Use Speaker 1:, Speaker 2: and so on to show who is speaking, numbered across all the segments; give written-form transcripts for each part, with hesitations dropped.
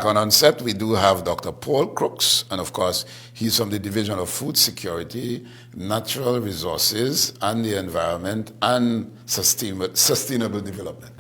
Speaker 1: On set, we do have Dr. Paul Crooks, and of course, he's from the Division of Food Security, Natural Resources, and the Environment, and Sustainable Development.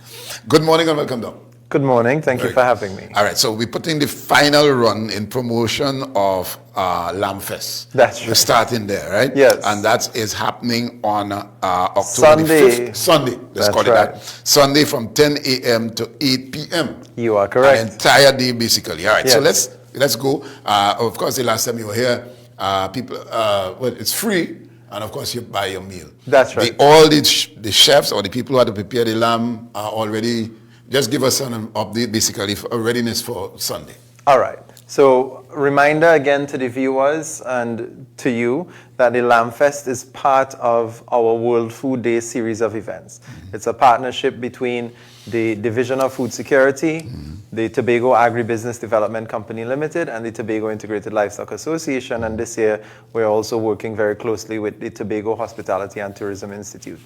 Speaker 1: Good morning and welcome, Doc.
Speaker 2: Good morning. Thank you for having me.
Speaker 1: All right, so we're putting the final run in promotion of Lamb Fest.
Speaker 2: That's right.
Speaker 1: We're starting there, right?
Speaker 2: Yes.
Speaker 1: And that is happening on October
Speaker 2: Sunday.
Speaker 1: the 5th. Sunday. Let's call it that. Sunday from 10 a.m. to 8 p.m.
Speaker 2: You are correct.
Speaker 1: An entire day, basically. All right,
Speaker 2: Yes.
Speaker 1: so let's go. Of course, the last time you were here, it's free. And of course, you buy your meal.
Speaker 2: That's right.
Speaker 1: All the chefs or the people who had to prepare the lamb are already. Just give us an update, basically, for readiness for Sunday.
Speaker 2: All right. So, reminder again to the viewers and to you that the Lamb Fest is part of our World Food Day series of events. Mm-hmm. It's a partnership between the Division of Food Security, the Tobago Agribusiness Development Company Limited, and the Tobago Integrated Livestock Association. And this year, we're also working very closely with the Tobago Hospitality and Tourism Institute.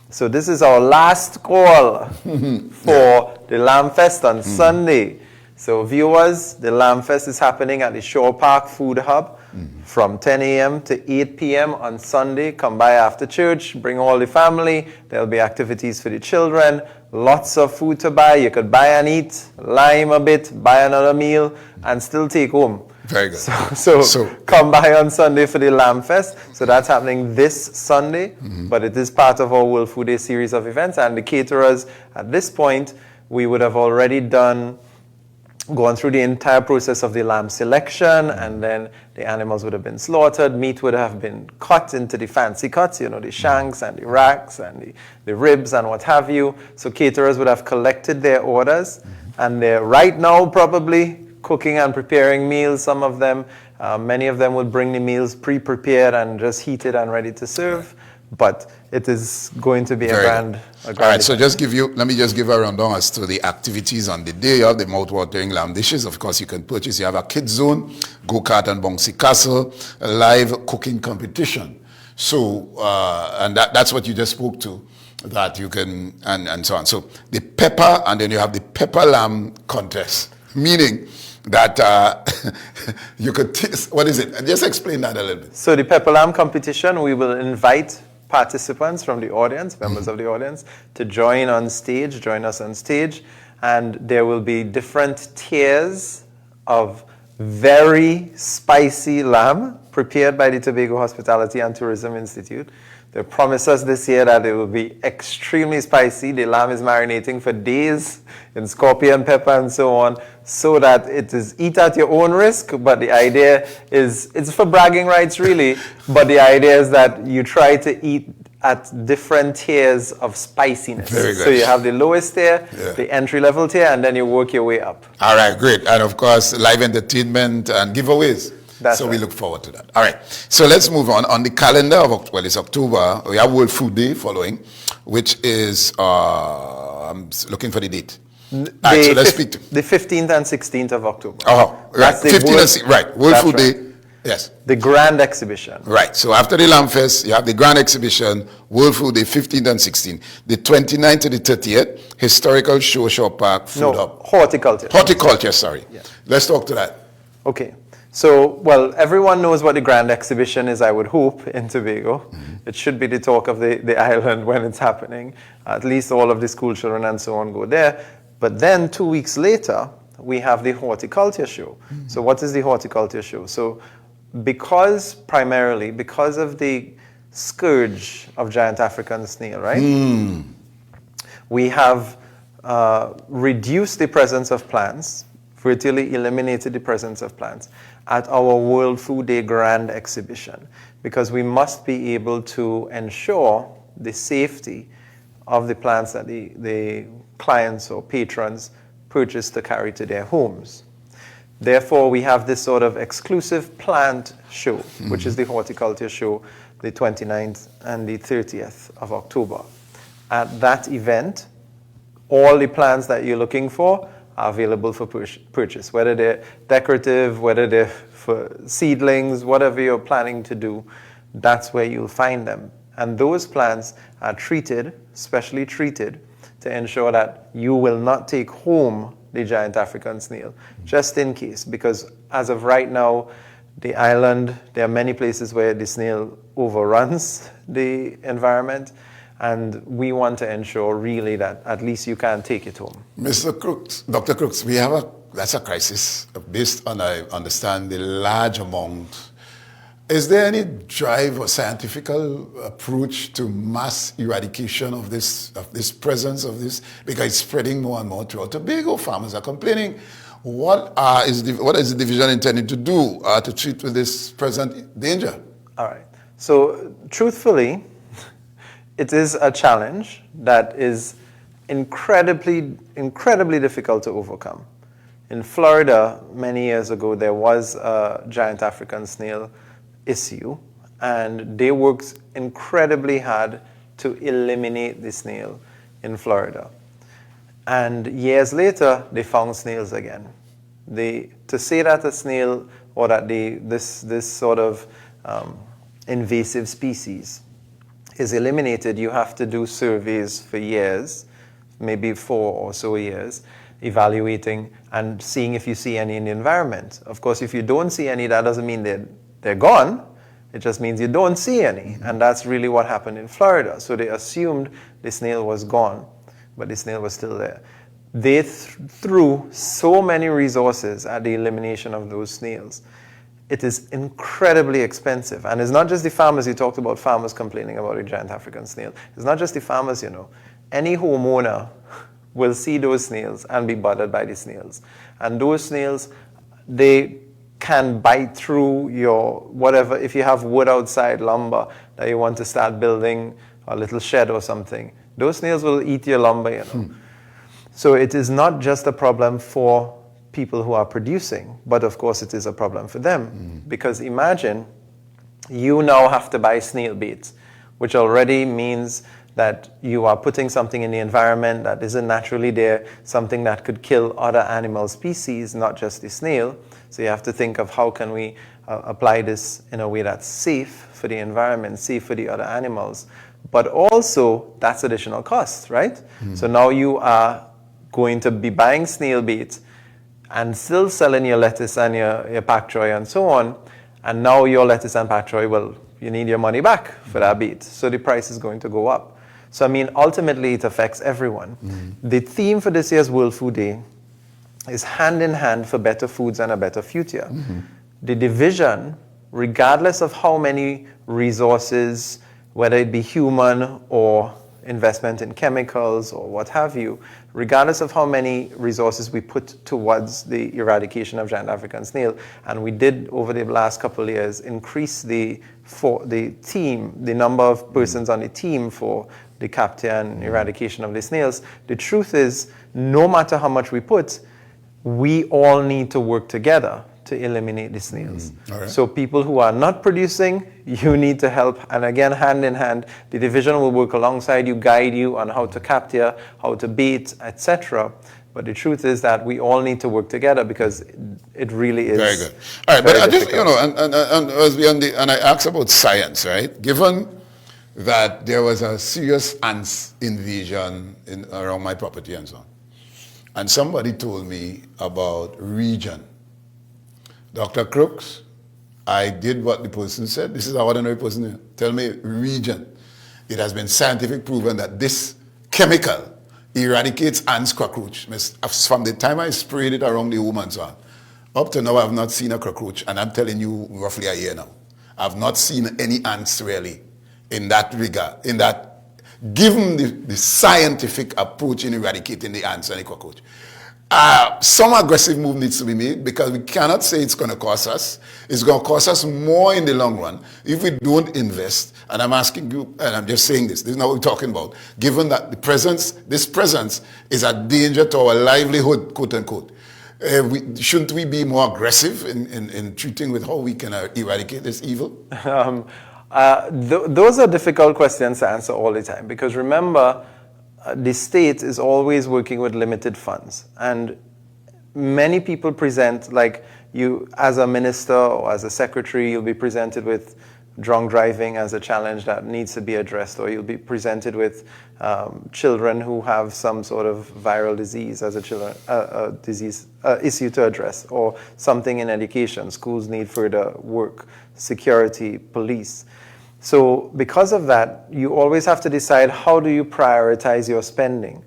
Speaker 2: So this is our last call for the Lamb Fest on Sunday. So viewers, the Lamb Fest is happening at the Shore Park Food Hub from 10 a.m. to 8 p.m. on Sunday. Come by after church, bring all the family. There'll be activities for the children, lots of food to buy. You could buy and eat, lime a bit, buy another meal, and still take home.
Speaker 1: Very good.
Speaker 2: So come by on Sunday for the Lamb Fest. So that's happening this Sunday, but it is part of our World Food Day series of events. And the caterers, at this point, we would have already gone through the entire process of the lamb selection, and then the animals would have been slaughtered. Meat would have been cut into the fancy cuts, the shanks and the racks and the ribs and what have you. So caterers would have collected their orders, and they're right now probably cooking and preparing meals. Some of them, many of them would bring the meals pre-prepared and just heated and ready to serve. But it is going to be a grand
Speaker 1: All right, so
Speaker 2: event.
Speaker 1: let me just give a rundown as to the activities on the day. You have the mouth-watering lamb dishes. Of course, you can purchase. You have a kids zone, go-kart and bouncy castle, a live cooking competition. So, and that's what you just spoke to, that you can, and so on. So the pepper, and then you have the pepper lamb contest, meaning that you could taste, what is it? And just explain that a little bit.
Speaker 2: So the pepper lamb competition, we will invite participants from the audience, members of the audience, to join us on stage, and there will be different tiers of very spicy lamb prepared by the Tobago Hospitality and Tourism Institute. They promise us this year that it will be extremely spicy. The lamb is marinating for days in scorpion pepper and so on, so that it is eat at your own risk. But the idea is, it's for bragging rights really, but the idea is that you try to eat at different tiers of spiciness.
Speaker 1: Very good.
Speaker 2: So you have the lowest tier, the entry-level tier, and then you work your way up.
Speaker 1: All right, great. And of course, live entertainment and giveaways.
Speaker 2: That's
Speaker 1: so
Speaker 2: right.
Speaker 1: we look forward to that. All right. So let's move on. On the calendar of, it's October, we have World Food Day following, which is, I'm looking for the date. All right, so let's speak to
Speaker 2: the 15th and 16th of October.
Speaker 1: Oh, right. 15th and right. World Food
Speaker 2: right.
Speaker 1: Day. Yes.
Speaker 2: The grand exhibition.
Speaker 1: Right. So after the Lamb Fest, you have the grand exhibition, World Food Day, 15th and 16th. The 29th to the 30th, historical show, Shore Park, Food Hub.
Speaker 2: Horticulture.
Speaker 1: Horticulture, sorry. Yeah. Let's talk to that.
Speaker 2: Okay. So, well, everyone knows what the grand exhibition is, I would hope, in Tobago. It should be the talk of the island when it's happening. At least all of the school children and so on go there. But then 2 weeks later, we have the horticulture show. So what is the horticulture show? So primarily because of the scourge of giant African snail, right? We have reduced the presence of plants, virtually eliminated the presence of plants at our World Food Day Grand Exhibition, because we must be able to ensure the safety of the plants that the clients or patrons purchase to carry to their homes. Therefore, we have this sort of exclusive plant show, which is the horticulture show, the 29th and the 30th of October. At that event, all the plants that you're looking for are available for purchase, whether they're decorative, whether they're for seedlings, whatever you're planning to do, that's where you'll find them. And those plants are treated, specially treated, to ensure that you will not take home the giant African snail, just in case, because as of right now, the island, there are many places where the snail overruns the environment, and we want to ensure really that at least you can take it home.
Speaker 1: Mr. Crooks, Dr. Crooks, that's a crisis based on, I understand, the large amount. Is there any drive or scientific approach to mass eradication of this presence of this? Because it's spreading more and more throughout Tobago. Farmers are complaining. What is the division intending to do to treat with this present danger?
Speaker 2: All right. So truthfully, it is a challenge that is incredibly difficult to overcome. In Florida, many years ago, there was a giant African snail issue, and they worked incredibly hard to eliminate the snail in Florida. And years later, they found snails again. To say that a snail or that this sort of invasive species is eliminated, you have to do surveys for years, maybe 4 or so years, evaluating and seeing if you see any in the environment. Of course, if you don't see any, that doesn't mean they're gone. It just means you don't see any. And that's really what happened in Florida. So they assumed the snail was gone, but the snail was still there. They threw so many resources at the elimination of those snails. It is incredibly expensive. And it's not just the farmers. You talked about farmers complaining about a giant African snail. It's not just the farmers, you know. Any homeowner will see those snails and be bothered by the snails. And those snails, they can bite through your whatever. If you have wood outside, lumber, that you want to start building a little shed or something, those snails will eat your lumber, you know. So it is not just a problem for people who are producing, but of course it is a problem for them. Because imagine you now have to buy snail bait, which already means that you are putting something in the environment that isn't naturally there, something that could kill other animal species, not just the snail. So you have to think of how can we apply this in a way that's safe for the environment, safe for the other animals, but also that's additional cost, right? So now you are going to be buying snail bait and still selling your lettuce and your pak choy and so on, and now your lettuce and pak choy, well, you need your money back for that bait. So the price is going to go up. So, I mean, ultimately, it affects everyone. The theme for this year's World Food Day is hand in hand for better foods and a better future. The division, regardless of how many resources, whether it be human or investment in chemicals or what have you, regardless of how many resources we put towards the eradication of giant African snail, and we did over the last couple of years increase the team, the number of persons on the team for the capture and eradication of the snails. The truth is, no matter how much we put, we all need to work together to eliminate the snails.
Speaker 1: Right.
Speaker 2: So people who are not producing, you need to help. And again, hand in hand, the division will work alongside you, guide you on how to capture, how to bait, etc. But the truth is that we all need to work together because it really is.
Speaker 1: Very good. All right, but I just, you know, and as we and I asked about science, right? Given that there was a serious ants invasion around my property and so on, and somebody told me about region. Dr. Crooks, I did what the person said. This is an ordinary person here. Tell me region. It has been scientific proven that this chemical eradicates ants, cockroach. From the time I sprayed it around the home and so on, up to now I have not seen a cockroach, and I'm telling you roughly a year now. I've not seen any ants really in that regard, given the scientific approach in eradicating the ants and the cockroach. Some aggressive move needs to be made because we cannot say it's going to cost us. It's going to cost us more in the long run if we don't invest. And I'm asking you, and I'm just saying this is not what we're talking about, given that this presence is a danger to our livelihood, quote unquote. Shouldn't we be more aggressive in treating with how we can eradicate this evil?
Speaker 2: Those are difficult questions to answer all the time because remember, the state is always working with limited funds, and many people present, like you as a minister or as a secretary, you'll be presented with drunk driving as a challenge that needs to be addressed, or you'll be presented with children who have some sort of viral disease as a issue to address, or something in education. Schools need further work, security, police. So because of that, you always have to decide, how do you prioritize your spending?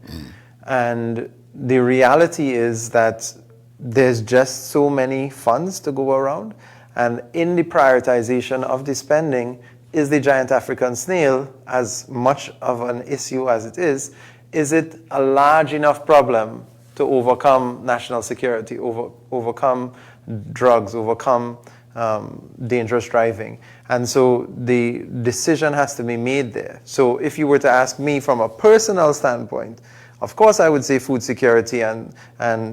Speaker 2: And the reality is that there's just so many funds to go around, and in the prioritization of the spending is the giant African snail. As much of an issue as it is it a large enough problem to overcome national security, overcome drugs, overcome dangerous driving? And so the decision has to be made there. So if you were to ask me from a personal standpoint, of course I would say food security and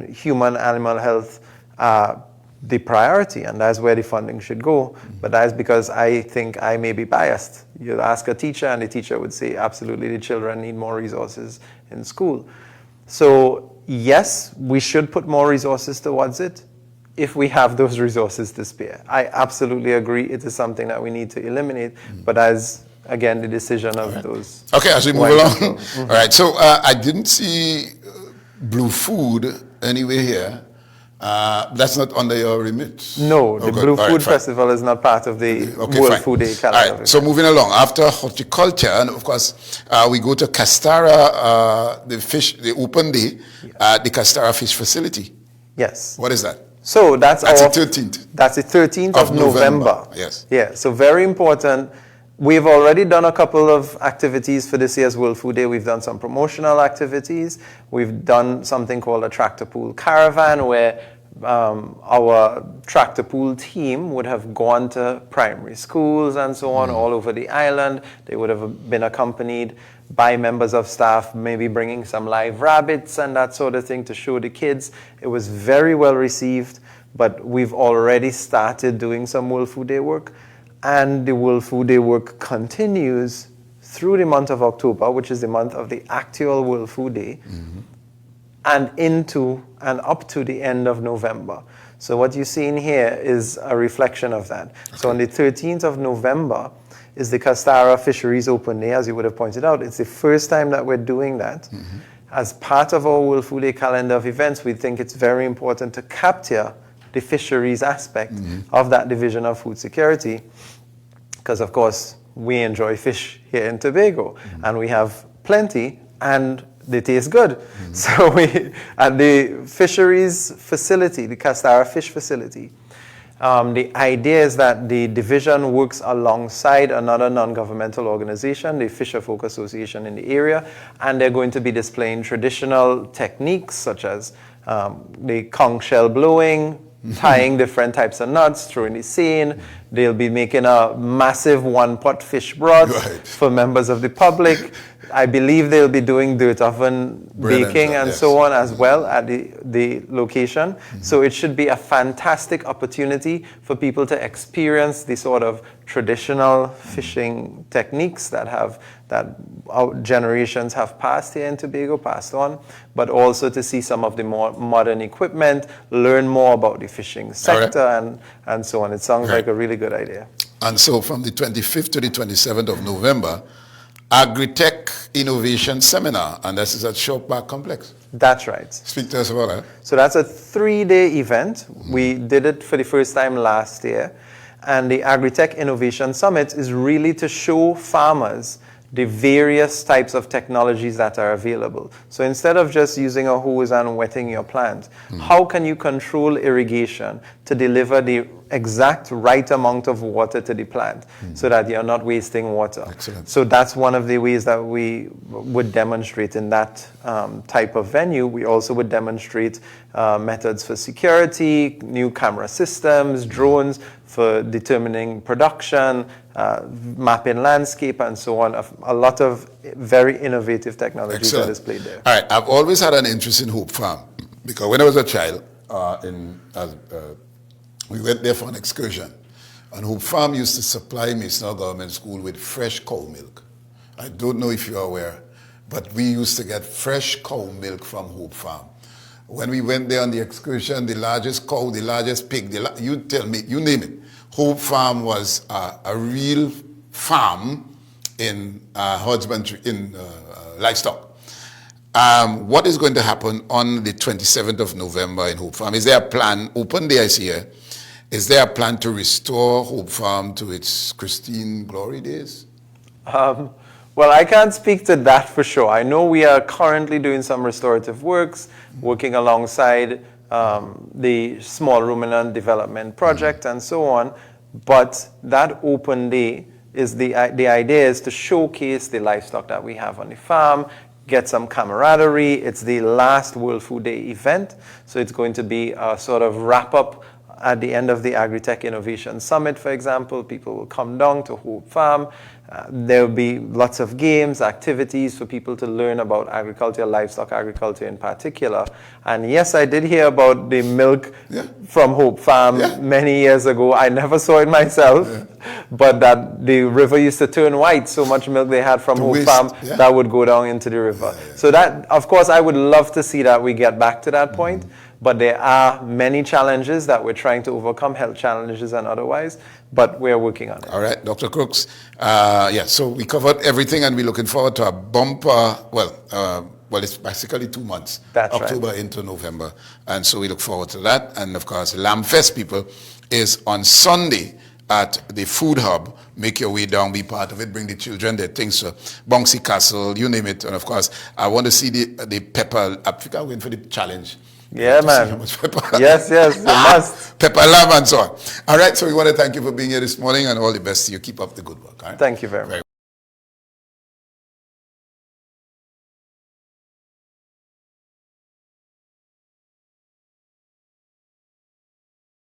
Speaker 2: human animal health are the priority, and that's where the funding should go. But that's because I think I may be biased. You'll ask a teacher, and the teacher would say, absolutely, the children need more resources in school. So yes, we should put more resources towards it if we have those resources to spare. I absolutely agree it is something that we need to eliminate, but as, again, the decision of those.
Speaker 1: Okay, as we move along. All right, so I didn't see Blue Food anywhere here. That's not under your remit?
Speaker 2: No, the Blue Food Festival is not part of the World Food Day calendar.
Speaker 1: All right, so moving along, after horticulture, and of course, we go to Castara, the fish, the open day, the Castara Fish Facility.
Speaker 2: Yes.
Speaker 1: What is that?
Speaker 2: So that's
Speaker 1: the 13th.
Speaker 2: That's the 13th of November.
Speaker 1: Yes.
Speaker 2: Yeah, so very important. We've already done a couple of activities for this year's World Food Day. We've done some promotional activities. We've done something called a tractor pool caravan, where our tractor pool team would have gone to primary schools and so on all over the island. They would have been accompanied by members of staff, maybe bringing some live rabbits and that sort of thing to show the kids. It was very well received, but we've already started doing some World Food Day work. And the World Food Day work continues through the month of October, which is the month of the actual World Food Day, and into and up to the end of November. So what you see in here is a reflection of that. Okay. So on the 13th of November is the Castara Fisheries Open Day, as you would have pointed out. It's the first time that we're doing that. As part of our World Food Day calendar of events, we think it's very important to capture the fisheries aspect of that division of food security, because of course we enjoy fish here in Tobago, and we have plenty, and they taste good. So we, at the fisheries facility, the Castara Fish Facility, the idea is that the division works alongside another non-governmental organization, the Fisher Folk Association in the area, and they're going to be displaying traditional techniques such as the conch shell blowing, tying different types of nuts, throwing the seine. They'll be making a massive one-pot fish broth for members of the public. I believe they'll be doing dirt oven baking and so on as well at the location. So it should be a fantastic opportunity for people to experience the sort of traditional fishing techniques that our generations have passed here in Tobago, passed on, but also to see some of the more modern equipment, learn more about the fishing sector and so on. It sounds like a really good idea.
Speaker 1: And so from the 25th to the 27th of November, Agri-Tech Innovation Seminar, and this is at Short Park Complex.
Speaker 2: That's right.
Speaker 1: Speak to us about that.
Speaker 2: So that's a 3-day event. We did it for the first time last year. And the Agri-Tech Innovation Summit is really to show farmers the various types of technologies that are available. So instead of just using a hose and wetting your plant, how can you control irrigation to deliver the exact right amount of water to the plant so that you're not wasting water?
Speaker 1: Excellent.
Speaker 2: So that's one of the ways that we would demonstrate in that type of venue. We also would demonstrate methods for security, new camera systems, drones for determining production, mapping landscape, and so on. A lot of very innovative technologies are displayed there.
Speaker 1: All right, I've always had an interest in Hope Farm, because when I was a child, we went there for an excursion, and Hope Farm used to supply Masonal Government School with fresh cow milk. I don't know if you're aware, but we used to get fresh cow milk from Hope Farm. When we went there on the excursion, the largest cow, the largest pig, you tell me, you name it. Hope Farm was a real farm in husbandry, in livestock. What is going to happen on the 27th of November in Hope Farm? Is there a plan, open days here, is there a plan to restore Hope Farm to its pristine glory days?
Speaker 2: Well, I can't speak to that for sure. I know we are currently doing some restorative works, working alongside the Small Ruminant Development Project and so on. But that open day is the idea is to showcase the livestock that we have on the farm, get some camaraderie. It's the last World Food Day event, so it's going to be a sort of wrap-up at the end of the Agri-Tech Innovation Summit, for example. People will come down to Hope Farm. There will be lots of games, activities for people to learn about agriculture, livestock agriculture in particular. And yes, I did hear about the milk from Hope Farm many years ago. I never saw it myself, but that the river used to turn white, so much milk they had from Hope Farm that would go down into the river. So that, of course, I would love to see that we get back to that point. But there are many challenges that we're trying to overcome, health challenges and otherwise, but we're working on it.
Speaker 1: All right, Dr. Crooks. So we covered everything, and we're looking forward to a bumper, well, it's basically 2 months,
Speaker 2: That's
Speaker 1: October into November. And so we look forward to that. And of course, Lamb Fest, people, is on Sunday at the Food Hub. Make your way down, be part of it, bring the children, their things, Bouncy Castle, you name it. And of course, I want to see the pepper, I think I'm going for the challenge.
Speaker 2: Yeah, man. Yes, you must.
Speaker 1: Pepper lamb and so on. All right, so we want to thank you for being here this morning, and all the best to you. Keep up the good work. All right?
Speaker 2: Thank you very much.